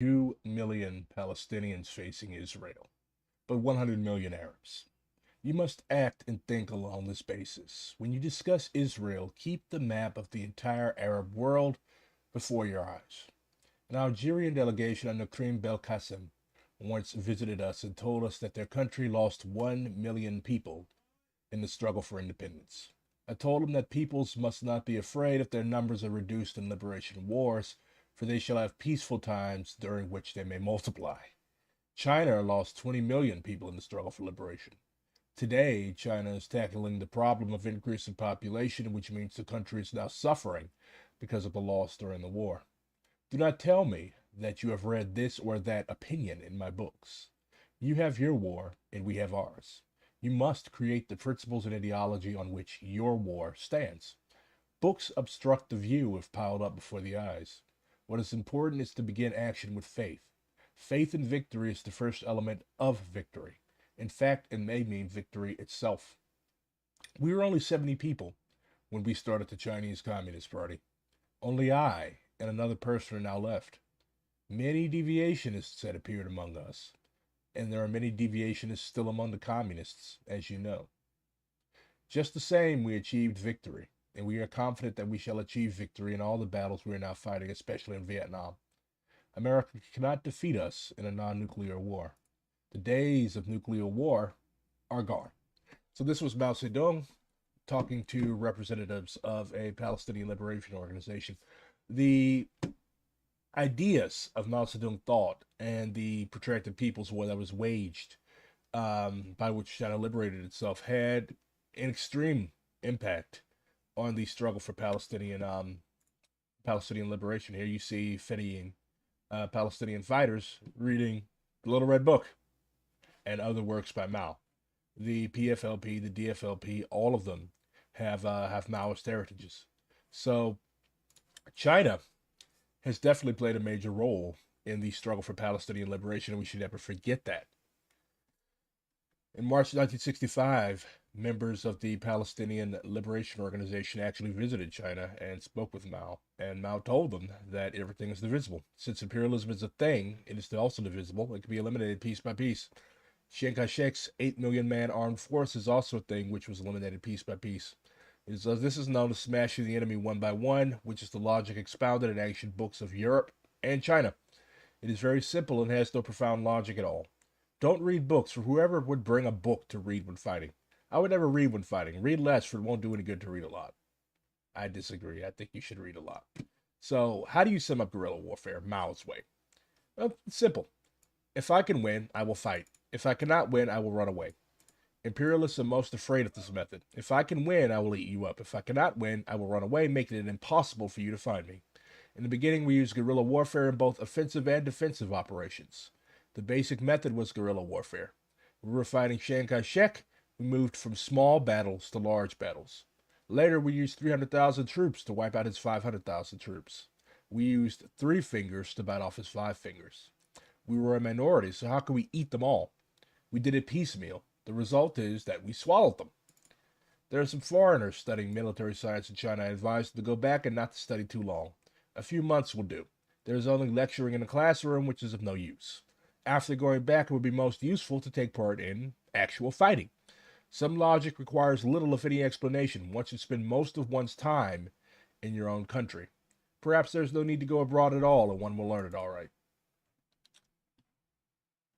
2 million Palestinians facing Israel, but 100 million Arabs. You must act and think along this basis. When you discuss Israel, keep the map of the entire Arab world before your eyes. An Algerian delegation under Karim Belkacem once visited us and told us that their country lost 1 million people in the struggle for independence. I told them that peoples must not be afraid if their numbers are reduced in liberation wars, for they shall have peaceful times during which they may multiply. China lost 20 million people in the struggle for liberation. Today, China is tackling the problem of increasing population, which means the country is now suffering because of the loss during the war. Do not tell me that you have read this or that opinion in my books. You have your war, and we have ours. You must create the principles and ideology on which your war stands. Books obstruct the view if piled up before the eyes. What is important is to begin action with faith. Faith in victory is the first element of victory. In fact, it may mean victory itself. We were only 70 people when we started the Chinese Communist Party. Only I and another person are now left. Many deviationists had appeared among us, and there are many deviationists still among the communists, as you know. Just the same, we achieved victory, and we are confident that we shall achieve victory in all the battles we are now fighting, especially in Vietnam. America cannot defeat us in a non-nuclear war. The days of nuclear war are gone. So this was Mao Zedong talking to representatives of a Palestinian liberation organization. The ideas of Mao Zedong thought and the protracted people's war that was waged by which China liberated itself had an extreme impact on the struggle for Palestinian liberation. Here you see fleeing Palestinian fighters reading the Little Red Book and other works by Mao. The PFLP, the DFLP, all of them have Maoist heritages. So China has definitely played a major role in the struggle for Palestinian liberation, and we should never forget that. In March 1965, members of the Palestinian Liberation Organization actually visited China and spoke with Mao, and Mao told them that everything is divisible. Since imperialism is a thing, it is also divisible. It can be eliminated piece by piece. Chiang Kai-shek's 8 million man armed force is also a thing which was eliminated piece by piece. This is known as smashing the enemy one by one, which is the logic expounded in ancient books of Europe and China. It is very simple and has no profound logic at all. Don't read books, for whoever would bring a book to read when fighting. I would never read when fighting. Read less, for it won't do any good to read a lot. I disagree. I think you should read a lot. So, how do you sum up guerrilla warfare, Mao's way? Well, it's simple. If I can win, I will fight. If I cannot win, I will run away. Imperialists are most afraid of this method. If I can win, I will eat you up. If I cannot win, I will run away, making it impossible for you to find me. In the beginning, we used guerrilla warfare in both offensive and defensive operations. The basic method was guerrilla warfare. We were fighting Chiang Kai-shek. We moved from small battles to large battles. Later, we used 300,000 troops to wipe out his 500,000 troops. We used 3 fingers to bite off his 5 fingers. We were a minority, so how could we eat them all? We did it piecemeal. The result is that we swallowed them. There are some foreigners studying military science in China. I advise them to go back and not to study too long. A few months will do. There is only lecturing in the classroom, which is of no use. After going back, it would be most useful to take part in actual fighting. Some logic requires little, if any, explanation. One should spend most of one's time in your own country. Perhaps there's no need to go abroad at all, and one will learn it all right.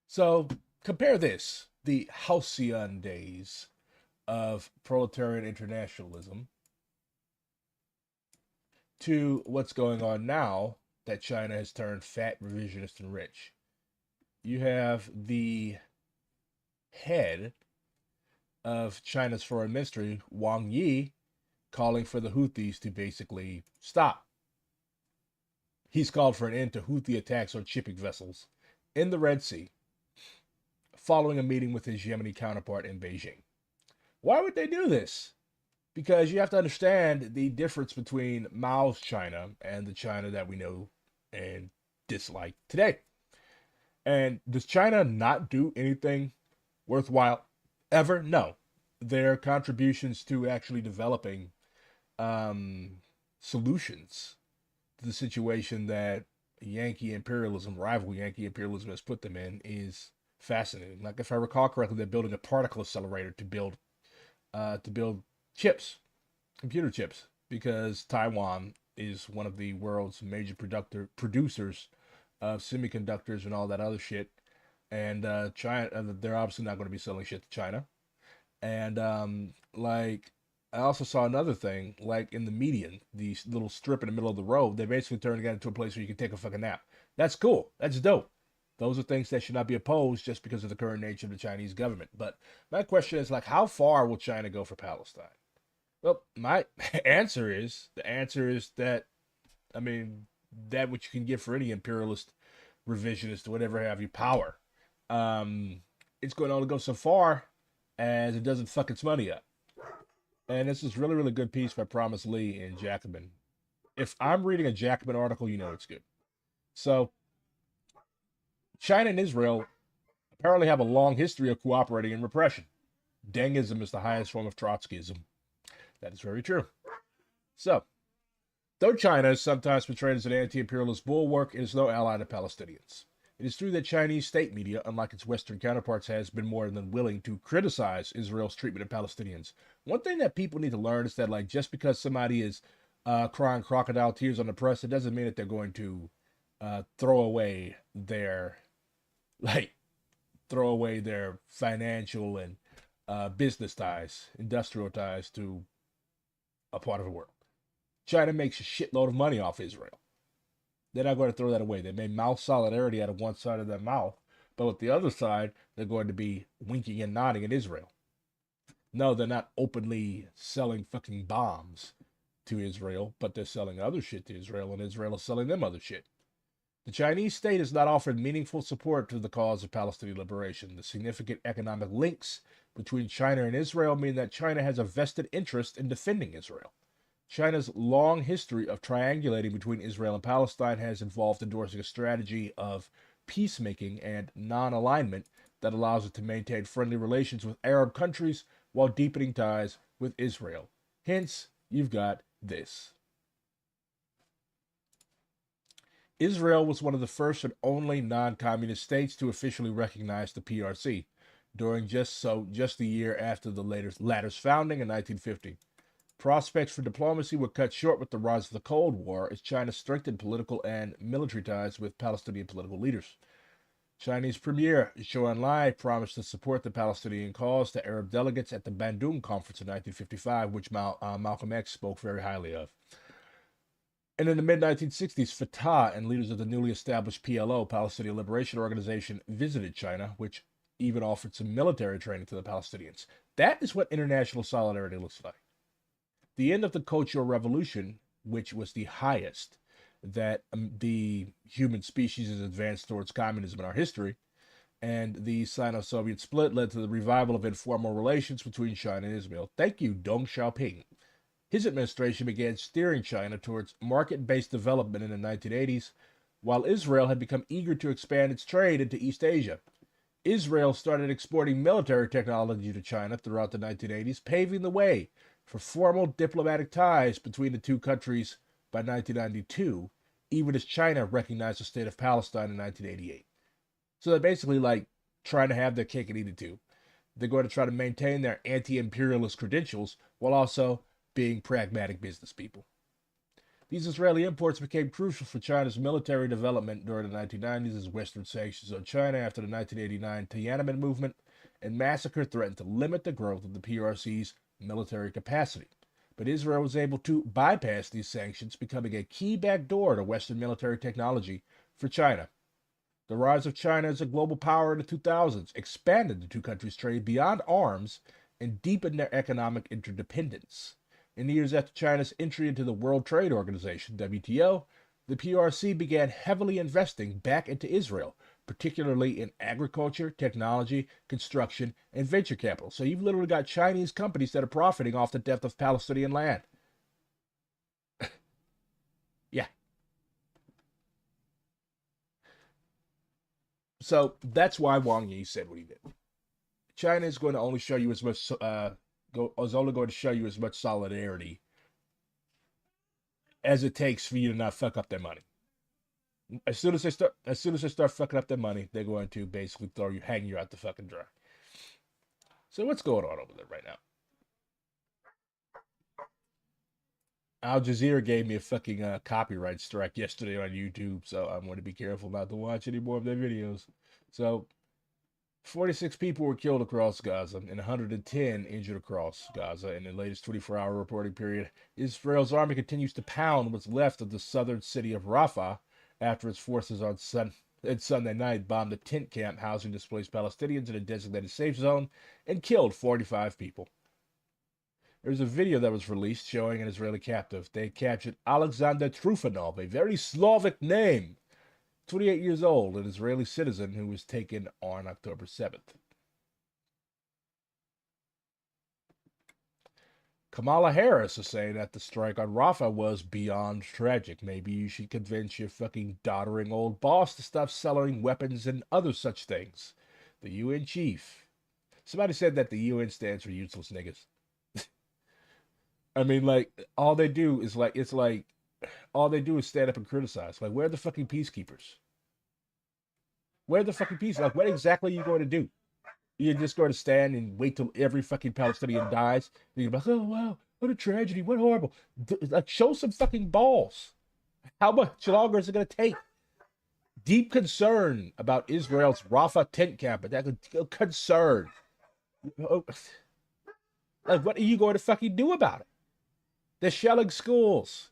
So, compare this, the halcyon days of proletarian internationalism, to what's going on now that China has turned fat, revisionist, and rich. You have the head of China's foreign ministry, Wang Yi, calling for the Houthis to basically stop. He's called for an end to Houthi attacks on shipping vessels in the Red Sea, following a meeting with his Yemeni counterpart in Beijing. Why would they do this? Because you have to understand the difference between Mao's China and the China that we know and dislike today. And does China not do anything worthwhile ever? No. Their contributions to actually developing solutions to the situation that Yankee imperialism, rival Yankee imperialism has put them in is fascinating. Like if I recall correctly, they're building a particle accelerator to build chips, computer chips, because Taiwan is one of the world's major producers of semiconductors and all that other shit. And China, they're obviously not going to be selling shit to China. And like I also saw another thing, like in the median, the little strip in the middle of the road, they basically turned it into a place where you can take a fucking nap. That's cool. That's dope. Those are things that should not be opposed just because of the current nature of the Chinese government. But my question is like, how far will China go for Palestine? Well, my the answer is that I mean that which you can get for any imperialist revisionist or whatever have you power. Um, it's going to only go so far as it doesn't fuck its money up. And this is really, really good piece by Promise Lee in Jacobin. If I'm reading a Jacobin article, you know it's good. So China and Israel apparently have a long history of cooperating in repression. Dengism is the highest form of Trotskyism. That is very true. So, though China is sometimes portrayed as an anti-imperialist bulwark, it is no ally to Palestinians. It is true that Chinese state media, unlike its Western counterparts, has been more than willing to criticize Israel's treatment of Palestinians. One thing that people need to learn is that, like, just because somebody is crying crocodile tears on the press, it doesn't mean that they're going to throw away their, like, throw away their financial and business ties, industrial ties to a part of the world. China makes a shitload of money off Israel. They're not going to throw that away. They may mouth solidarity out of one side of their mouth, but with the other side, they're going to be winking and nodding at Israel. No, they're not openly selling fucking bombs to Israel, but they're selling other shit to Israel, and Israel is selling them other shit. The Chinese state has not offered meaningful support to the cause of Palestinian liberation. The significant economic links between China and Israel mean that China has a vested interest in defending Israel. China's long history of triangulating between Israel and Palestine has involved endorsing a strategy of peacemaking and non alignment that allows it to maintain friendly relations with Arab countries while deepening ties with Israel. Hence, you've got this. Israel was one of the first and only non-communist states to officially recognize the PRC during just the year after the latter's founding in 1950. Prospects for diplomacy were cut short with the rise of the Cold War as China strengthened political and military ties with Palestinian political leaders. Chinese Premier Zhou Enlai promised to support the Palestinian cause to Arab delegates at the Bandung Conference in 1955, which Malcolm X spoke very highly of. And in the mid-1960s, Fatah and leaders of the newly established PLO, Palestinian Liberation Organization, visited China, which even offered some military training to the Palestinians. That is what international solidarity looks like. The end of the Cultural Revolution, which was the highest that the human species has advanced towards communism in our history, and the Sino-Soviet split led to the revival of informal relations between China and Israel. Thank you, Deng Xiaoping. His administration began steering China towards market-based development in the 1980s, while Israel had become eager to expand its trade into East Asia. Israel started exporting military technology to China throughout the 1980s, paving the way for formal diplomatic ties between the two countries by 1992, even as China recognized the state of Palestine in 1988. So they're basically like trying to have their cake and eat it too. They're going to try to maintain their anti-imperialist credentials while also being pragmatic business people. These Israeli imports became crucial for China's military development during the 1990s as Western sanctions on China after the 1989 Tiananmen movement and massacre threatened to limit the growth of the PRC's military capacity. But Israel was able to bypass these sanctions, becoming a key backdoor to Western military technology for China. The rise of China as a global power in the 2000s expanded the two countries' trade beyond arms and deepened their economic interdependence. In the years after China's entry into the World Trade Organization, WTO, the PRC began heavily investing back into Israel, particularly in agriculture, technology, construction, and venture capital. So you've literally got Chinese companies that are profiting off the death of Palestinian land. Yeah. So that's why Wang Yi said what he did. China is going to only show you as much is only going to show you as much solidarity as it takes for you to not fuck up their money. As soon as they start fucking up their money, they're going to basically hang you out the fucking dry. So what's going on over there right now? Al Jazeera gave me a fucking copyright strike yesterday on YouTube, so I'm going to be careful not to watch any more of their videos. So 46 people were killed across Gaza and 110 injured across Gaza in the latest 24-hour reporting period. Israel's army continues to pound what's left of the southern city of Rafah after its forces on Sunday night bombed a tent camp housing displaced Palestinians in a designated safe zone and killed 45 people. There's a video that was released showing an Israeli captive. They captured Alexander Trufanov, a very Slavic name, 28 years old, an Israeli citizen who was taken on October 7th. Kamala Harris is saying that the strike on Rafah was beyond tragic. Maybe you should convince your fucking doddering old boss to stop selling weapons and other such things. The UN chief. Somebody said that the UN stands for useless niggas. I mean, like, all they do is all they do is stand up and criticize. Like, where are the fucking peacekeepers? Where are the fucking peace? Like, what exactly are you going to do? You're just going to stand and wait till every fucking Palestinian dies? And you're like, oh, wow, what a tragedy, what horrible. Like, show some fucking balls. How much longer is it going to take? Deep concern about Israel's Rafah tent camp, but that concern. Like, what are you going to fucking do about it? They're shelling schools.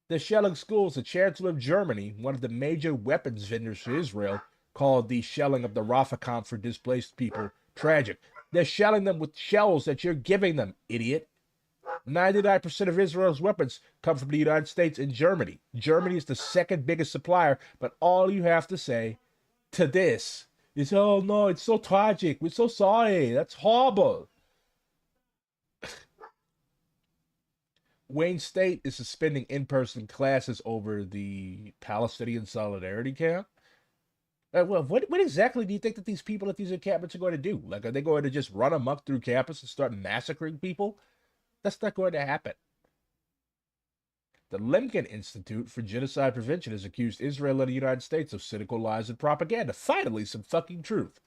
They're shelling schools. The Chancellor of Germany, one of the major weapons vendors for Israel, called the shelling of the Rafah camp for displaced people tragic. They're shelling them with shells that you're giving them, idiot. 99% of Israel's weapons come from the United States and Germany. Germany is the second biggest supplier, but all you have to say to this is, oh no, it's so tragic. We're so sorry. That's horrible. Wayne State is suspending in-person classes over the Palestinian Solidarity Camp. Well, what exactly do you think that these people at these encampments are going to do? Like, are they going to just run amok through campus and start massacring people? That's not going to happen. The Lemkin Institute for Genocide Prevention has accused Israel and the United States of cynical lies and propaganda. Finally, some fucking truth.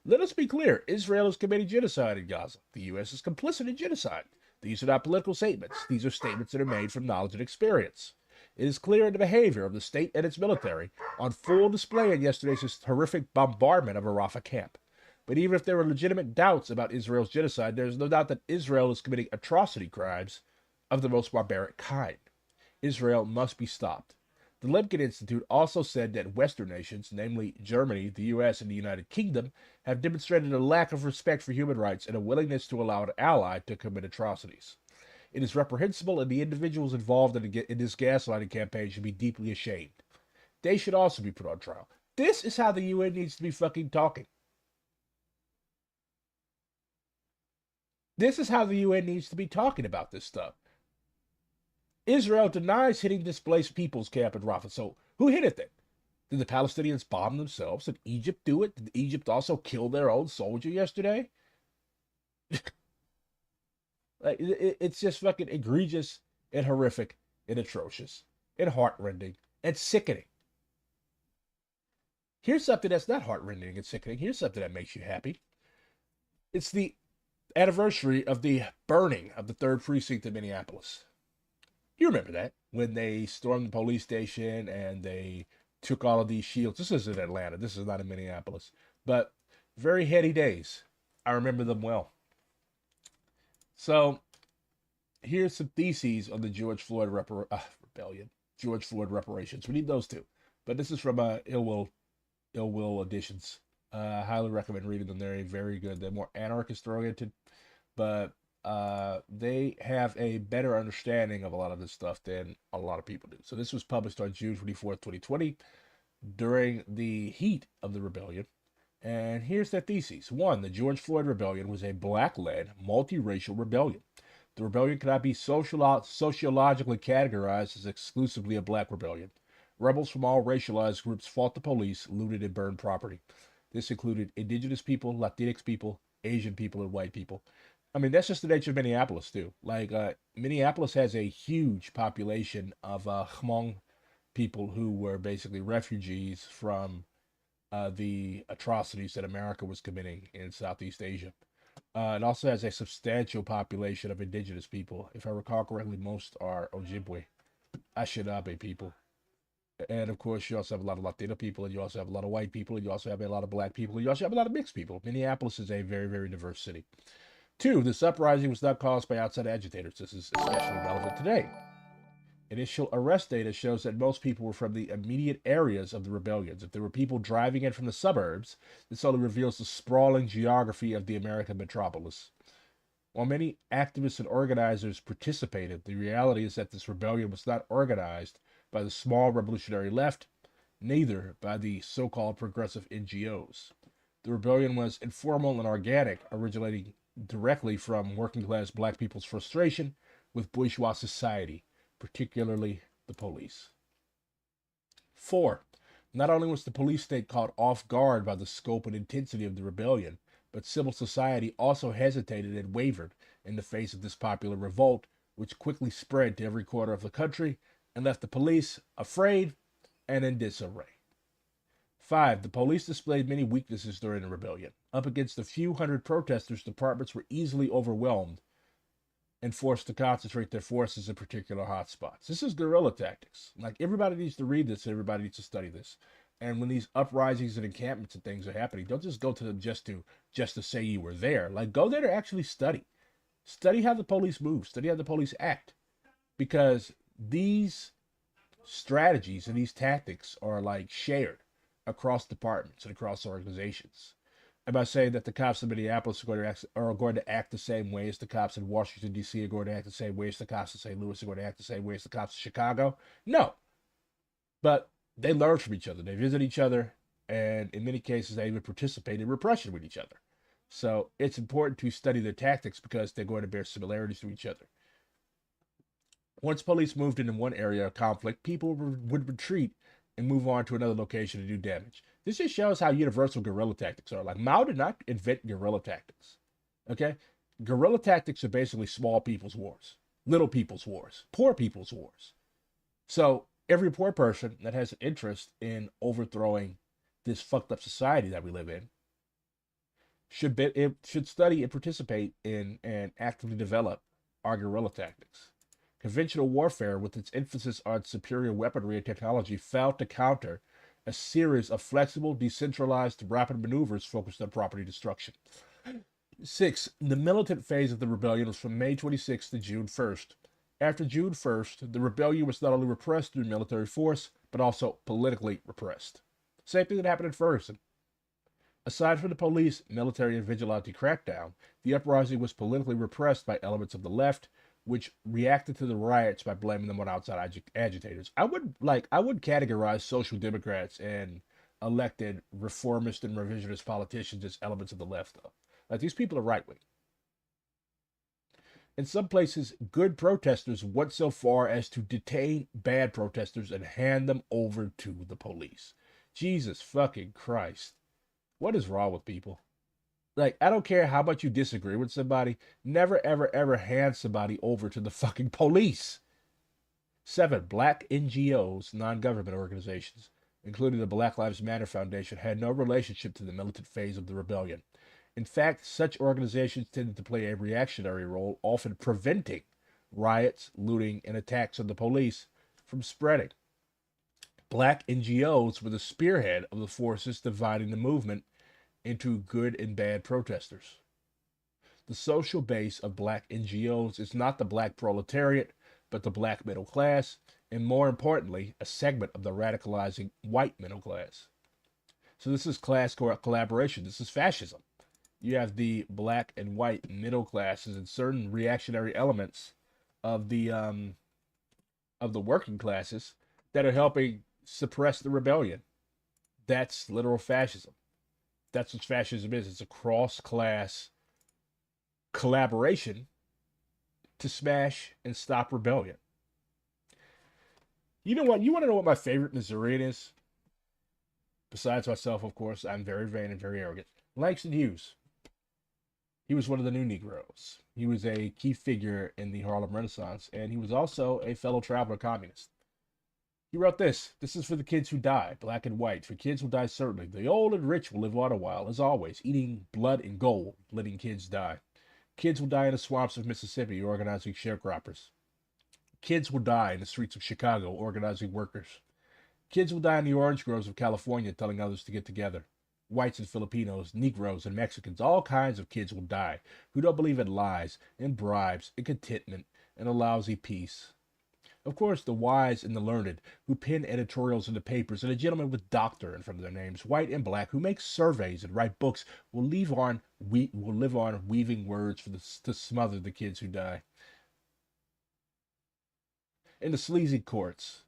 Let us be clear. Israel is committing genocide in Gaza. The U.S. is complicit in genocide. These are not political statements. These are statements that are made from knowledge and experience. It is clear in the behavior of the state and its military, on full display in yesterday's horrific bombardment of a Rafah camp. But even if there were legitimate doubts about Israel's genocide, there is no doubt that Israel is committing atrocity crimes of the most barbaric kind. Israel must be stopped. The Lemkin Institute also said that Western nations, namely Germany, the U.S., and the United Kingdom, have demonstrated a lack of respect for human rights and a willingness to allow an ally to commit atrocities. It is reprehensible, and the individuals involved in this gaslighting campaign should be deeply ashamed. They should also be put on trial. This is how the UN needs to be fucking talking. This is how the UN needs to be talking about this stuff. Israel denies hitting displaced people's camp in Rafah. So who hit it then? Did the Palestinians bomb themselves? Did Egypt do it? Did Egypt also kill their own soldier yesterday? Like, it's just fucking egregious and horrific and atrocious and heartrending and sickening. Here's something that's not heartrending and sickening. Here's something that makes you happy. It's the anniversary of the burning of the 3rd Precinct in Minneapolis. You remember that, when they stormed the police station and they took all of these shields. This is in Atlanta. This is not in Minneapolis. But very heady days. I remember them well. So here's some theses on the George Floyd rebellion. George Floyd reparations. We need those too. But this is from Ill Will Editions. I highly recommend reading them. They're very good. They're more anarchist oriented, but they have a better understanding of a lot of this stuff than a lot of people do. So this was published on June 24th, 2020, during the heat of the rebellion. And here's their theses. 1, the George Floyd rebellion was a black-led, multiracial rebellion. The rebellion cannot be sociologically categorized as exclusively a black rebellion. Rebels from all racialized groups fought the police, looted, and burned property. This included indigenous people, Latinx people, Asian people, and white people. I mean, that's just the nature of Minneapolis, too. Like, Minneapolis has a huge population of Hmong people who were basically refugees from the atrocities that America was committing in Southeast Asia. It also has a substantial population of indigenous people. If I recall correctly, most are Ojibwe, Anishinaabe people. And of course, you also have a lot of Latino people, and you also have a lot of white people, and you also have a lot of black people, and you also have a lot of mixed people. Minneapolis is a very, very diverse city. Two, this uprising was not caused by outside agitators. This is especially relevant today. Initial arrest data shows that most people were from the immediate areas of the rebellions. If there were people driving in from the suburbs, this only reveals the sprawling geography of the American metropolis. While many activists and organizers participated, the reality is that this rebellion was not organized by the small revolutionary left, neither by the so-called progressive NGOs. The rebellion was informal and organic, originating directly from working-class black people's frustration with bourgeois society, particularly the police. 4. Not only was the police state caught off guard by the scope and intensity of the rebellion, but civil society also hesitated and wavered in the face of this popular revolt, which quickly spread to every corner of the country and left the police afraid and in disarray. 5. The police displayed many weaknesses during the rebellion. Up against a few hundred protesters, departments were easily overwhelmed and forced to concentrate their forces in particular hotspots. This is guerrilla tactics. Like, everybody needs to read this, everybody needs to study this. And when these uprisings and encampments and things are happening, don't just go to them just to say you were there. Like, go there to actually study. Study how the police move. Study how the police act. Because these strategies and these tactics are like shared across departments and across organizations. Am I saying that the cops in Minneapolis are going to act the same way as the cops in Washington, D.C. are going to act the same way as the cops in St. Louis are going to act the same way as the cops in Chicago? No. But they learn from each other. They visit each other. And in many cases, they even participate in repression with each other. So it's important to study their tactics because they're going to bear similarities to each other. Once police moved into one area of conflict, people would retreat and move on to another location to do damage. This just shows how universal guerrilla tactics are. Like, Mao did not invent guerrilla tactics. Okay? Guerrilla tactics are basically small people's wars, little people's wars, poor people's wars. So every poor person that has an interest in overthrowing this fucked up society that we live in should study and participate in and actively develop our guerrilla tactics. Conventional warfare, with its emphasis on superior weaponry and technology, failed to counter a series of flexible, decentralized, rapid maneuvers focused on property destruction. 6. The militant phase of the rebellion was from May 26th to June 1st. After June 1st, the rebellion was not only repressed through military force, but also politically repressed. Same thing that happened in Ferguson. Aside from the police, military, and vigilante crackdown, the uprising was politically repressed by elements of the left, which reacted to the riots by blaming them on outside agitators. I would categorize social democrats and elected reformist and revisionist politicians as elements of the left, though. Like, these people are right-wing. In some places, good protesters went so far as to detain bad protesters and hand them over to the police. Jesus fucking Christ. What is wrong with people? Like, I don't care how much you disagree with somebody, never, ever, ever hand somebody over to the fucking police. 7. Black NGOs, non-government organizations, including the Black Lives Matter Foundation, had no relationship to the militant phase of the rebellion. In fact, such organizations tended to play a reactionary role, often preventing riots, looting, and attacks on the police from spreading. Black NGOs were the spearhead of the forces dividing the movement into good and bad protesters. The social base of black NGOs is not the black proletariat, but the black middle class, and more importantly, a segment of the radicalizing white middle class. So this is class collaboration. This is fascism. You have the black and white middle classes and certain reactionary elements of the working classes that are helping suppress the rebellion. That's literal fascism. That's what fascism is. It's a cross-class collaboration to smash and stop rebellion. You know what? You want to know what my favorite Missourian is? Besides myself, of course, I'm very vain and very arrogant. Langston Hughes. He was one of the new Negroes. He was a key figure in the Harlem Renaissance, and he was also a fellow traveler communist. He wrote this. This is for the kids who die, black and white. For kids who die, certainly. The old and rich will live on a while, as always, eating blood and gold, letting kids die. Kids will die in the swamps of Mississippi, organizing sharecroppers. Kids will die in the streets of Chicago, organizing workers. Kids will die in the orange groves of California, telling others to get together. Whites and Filipinos, Negroes and Mexicans, all kinds of kids will die who don't believe in lies, in bribes, in contentment, and a lousy peace. Of course, the wise and the learned, who pen editorials in the papers, and a gentleman with doctor in front of their names, white and black, who make surveys and write books, will live on weaving words to smother the kids who die. In the sleazy courts,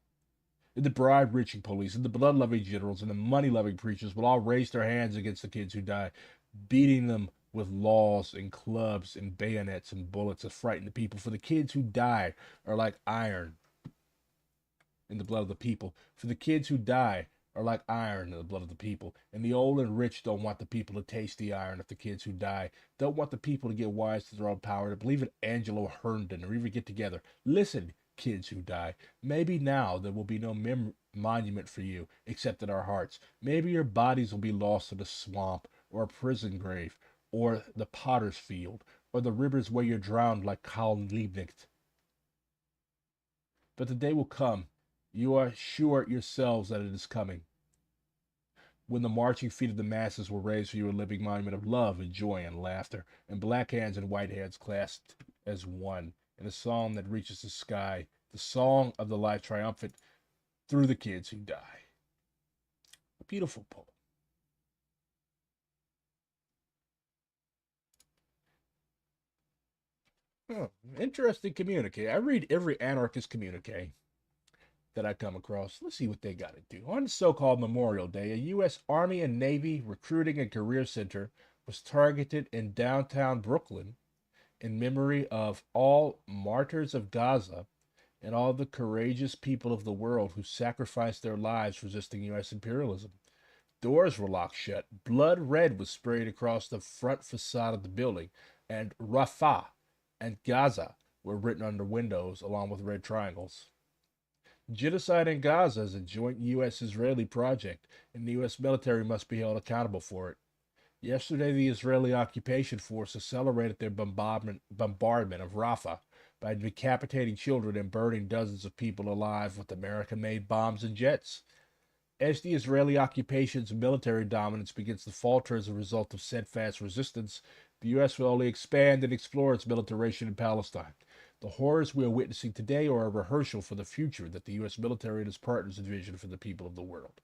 in the bribe-reaching police, and the blood-loving generals, and the money-loving preachers will all raise their hands against the kids who die, beating them with laws and clubs and bayonets and bullets to frighten the people. For the kids who die are like iron in the blood of the people. For the kids who die are like iron in the blood of the people. And the old and rich don't want the people to taste the iron of the kids who die. Don't want the people to get wise to their own power, to believe in Angelo Herndon, or even get together. Listen, kids who die. Maybe now there will be no monument for you, except in our hearts. Maybe your bodies will be lost in a swamp, or a prison grave, or the potter's field, or the rivers where you're drowned like Karl Liebknecht. But the day will come, you are sure yourselves that it is coming, when the marching feet of the masses will raise for you a living monument of love and joy and laughter, and black hands and white hands clasped as one, in a song that reaches the sky, the song of the life triumphant through the kids who die. A beautiful poem. Oh, interesting communique. I read every anarchist communique that I come across. Let's see what they got to do. On the so-called Memorial Day, a U.S. Army and Navy recruiting and career center was targeted in downtown Brooklyn in memory of all martyrs of Gaza and all the courageous people of the world who sacrificed their lives resisting U.S. imperialism. Doors were locked shut. Blood red was sprayed across the front facade of the building, and Rafah and Gaza were written on the windows along with red triangles. Genocide in Gaza is a joint U.S.-Israeli project, and the U.S. military must be held accountable for it. Yesterday, the Israeli occupation force accelerated their bombardment of Rafah by decapitating children and burning dozens of people alive with American-made bombs and jets. As the Israeli occupation's military dominance begins to falter as a result of steadfast resistance, the U.S. will only expand and explore its militarization in Palestine. The horrors we are witnessing today are a rehearsal for the future that the U.S. military and its partners envision for the people of the world.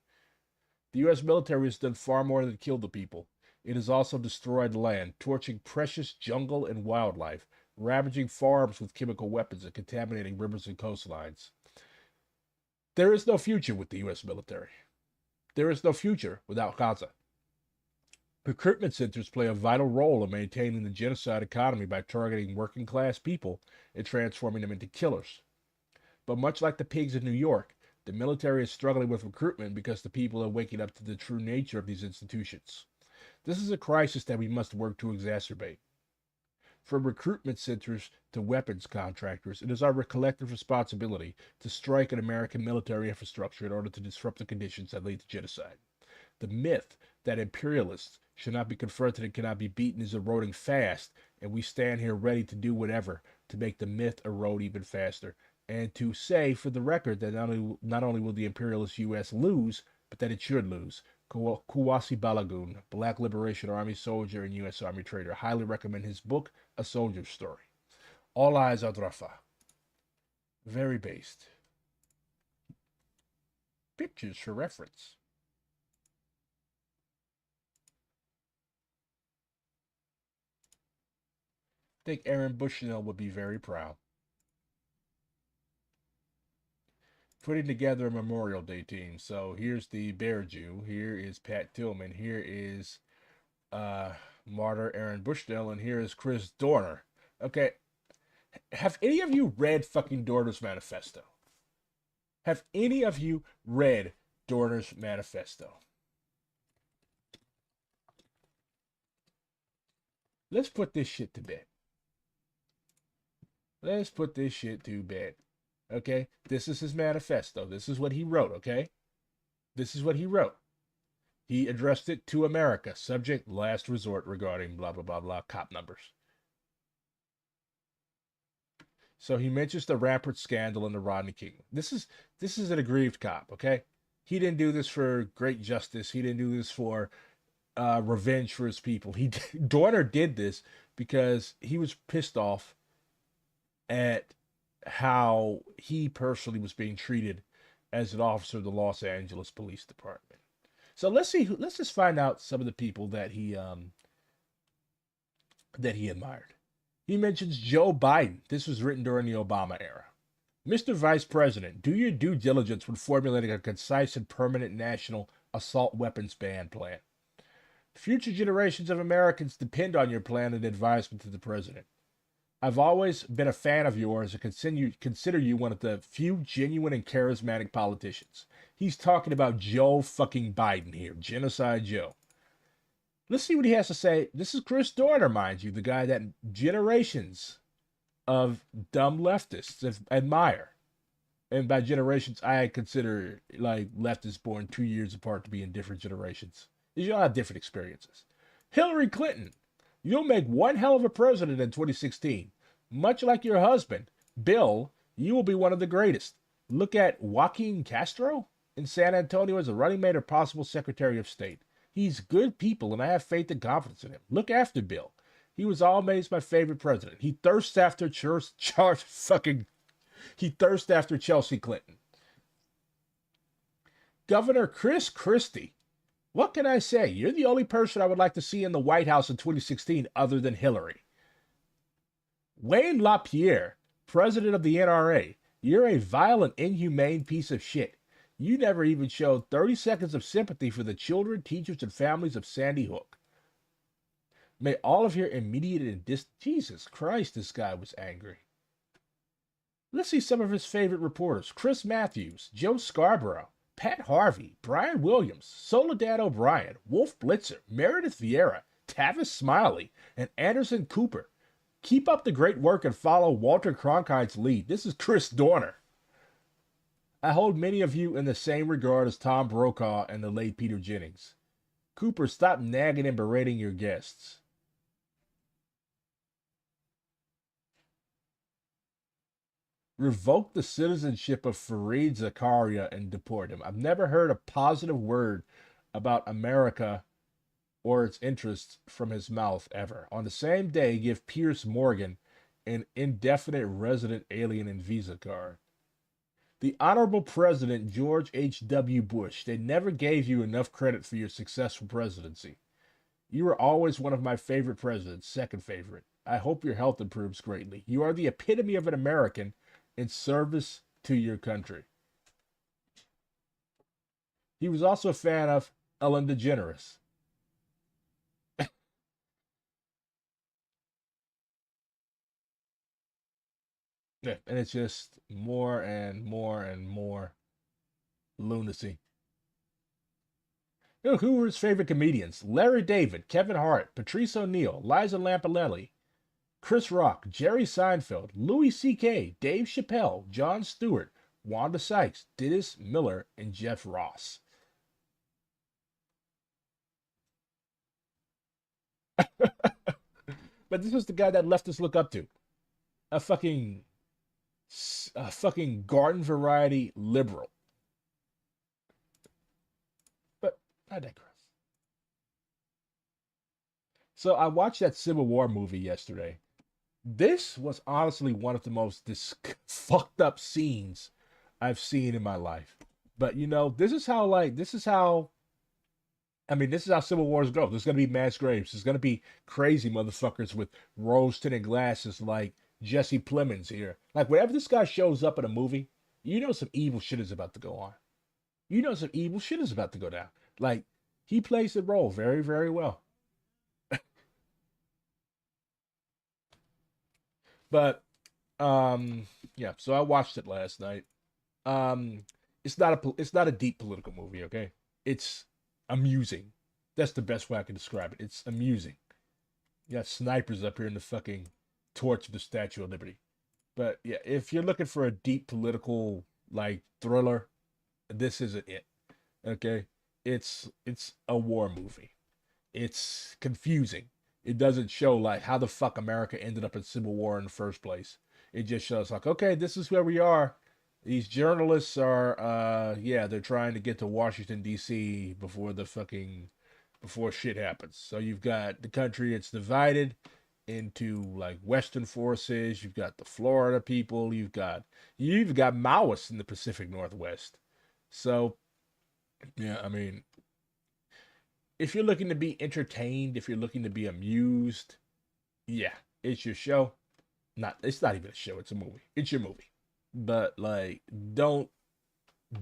The U.S. military has done far more than kill the people. It has also destroyed land, torching precious jungle and wildlife, ravaging farms with chemical weapons, and contaminating rivers and coastlines. There is no future with the U.S. military. There is no future without Gaza. Recruitment centers play a vital role in maintaining the genocide economy by targeting working class people and transforming them into killers. But much like the pigs in New York, the military is struggling with recruitment because the people are waking up to the true nature of these institutions. This is a crisis that we must work to exacerbate. From recruitment centers to weapons contractors, it is our collective responsibility to strike an American military infrastructure in order to disrupt the conditions that lead to genocide. The myth that imperialists should not be confronted and cannot be beaten is eroding fast, and we stand here ready to do whatever to make the myth erode even faster, and to say for the record that not only will the imperialist U.S. lose, but that it should lose. Kuwasi Balagoon, Black Liberation Army soldier and U.S. Army trader. Highly recommend his book, A Soldier's Story. All eyes on Rafah. Very based. Pictures for reference. I think Aaron Bushnell would be very proud. Putting together a Memorial Day team. So here's the Bear Jew. Here is Pat Tillman. Here is Martyr Aaron Bushnell. And here is Chris Dorner. Okay. Have any of you read fucking Dorner's manifesto? Have any of you read Dorner's manifesto? Let's put this shit to bed. Let's put this shit to bed. Okay, this is his manifesto. This is what he wrote. Okay, this is what he wrote. He addressed it to America. Subject: last resort regarding blah blah blah blah cop numbers. So he mentions the rampant scandal in the Rodney King. This is an aggrieved cop. Okay, he didn't do this for great justice. He didn't do this for revenge for his people. Dorner did this because he was pissed off at how he personally was being treated as an officer of the Los Angeles Police Department. So let's see. Let's just find out some of the people that he admired. He mentions Joe Biden. This was written during the Obama era. Mr. Vice President, do your due diligence when formulating a concise and permanent national assault weapons ban plan. Future generations of Americans depend on your plan and advisement to the president. I've always been a fan of yours and consider you one of the few genuine and charismatic politicians. He's talking about Joe fucking Biden here, Genocide Joe. Let's see what he has to say. This is Chris Dorner, mind you, the guy that generations of dumb leftists admire. And by generations, I consider like leftists born 2 years apart to be in different generations. You all have different experiences. Hillary Clinton, you'll make one hell of a president in 2016. Much like your husband, Bill, you will be one of the greatest. Look at Joaquin Castro in San Antonio as a running mate or possible Secretary of State. He's good people, and I have faith and confidence in him. Look after Bill. He was always my favorite president. He thirsts after he thirsts after Chelsea Clinton. Governor Chris Christie. What can I say? You're the only person I would like to see in the White House in 2016 other than Hillary. Wayne LaPierre, president of the NRA. You're a vile and inhumane piece of shit. You never even showed 30 seconds of sympathy for the children, teachers, and families of Sandy Hook. May all of your immediate and Jesus Christ, this guy was angry. Let's see some of his favorite reporters. Chris Matthews, Joe Scarborough, Pat Harvey, Brian Williams, Soledad O'Brien, Wolf Blitzer, Meredith Vieira, Tavis Smiley, and Anderson Cooper. Keep up the great work and follow Walter Cronkite's lead. This is Chris Dorner. I hold many of you in the same regard as Tom Brokaw and the late Peter Jennings. Cooper, stop nagging and berating your guests. Revoke the citizenship of Fareed Zakaria and deport him. I've never heard a positive word about America or its interests from his mouth ever. On the same day, give Pierce Morgan an indefinite resident alien and visa card. The Honorable President George H.W. Bush, they never gave you enough credit for your successful presidency. You were always one of my favorite presidents, second favorite. I hope your health improves greatly. You are the epitome of an American in service to your country. He was also a fan of Ellen DeGeneres. Yeah, and it's just more and more and more lunacy. You know, who were his favorite comedians? Larry David, Kevin Hart, Patrice O'Neill, Liza Lampanelli, Chris Rock, Jerry Seinfeld, Louis C.K., Dave Chappelle, Jon Stewart, Wanda Sykes, Dennis Miller, and Jeff Ross. But this was the guy that leftists look up to. A fucking garden variety liberal. But I digress. So I watched that Civil War movie yesterday. This was honestly one of the most fucked up scenes I've seen in my life. But you know, this is how Civil Wars go. There's gonna be mass graves. There's gonna be crazy motherfuckers with rose tinted glasses like Jesse Plemons here. Like whenever this guy shows up in a movie, you know some evil shit is about to go on. You know some evil shit is about to go down. Like he plays the role very, very well. But yeah, so I watched it last night. Um it's not a deep political movie, okay? It's amusing. That's the best way I can describe it. It's amusing. You got snipers up here in the fucking torch of the Statue of Liberty. But yeah, if you're looking for a deep political like thriller, this isn't it. Okay, it's a war movie. It's confusing. It doesn't show like how the fuck America ended up in civil war in the first place. It just shows like, okay, this is where we are. These journalists are yeah, they're trying to get to Washington D.C. before shit happens. So you've got the country, it's divided into like Western forces, you've got the Florida people, you've got Maoists in the Pacific Northwest. So yeah, I mean, if you're looking to be entertained, if you're looking to be amused, yeah, it's your show. It's not even a show, it's a movie. It's your movie. But like don't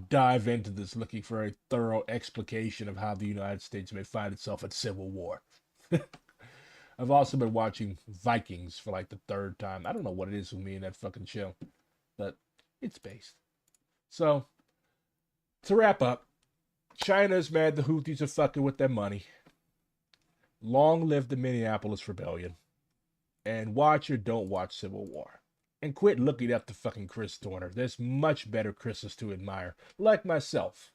dive into this looking for a thorough explication of how the United States may find itself in civil war. I've also been watching Vikings for like the third time. I don't know what it is with me in that fucking show, but it's based. So, to wrap up, China's mad the Houthis are fucking with their money. Long live the Minneapolis Rebellion. And watch or don't watch Civil War. And quit looking up to fucking Chris Dorner. There's much better Chris's to admire, like myself.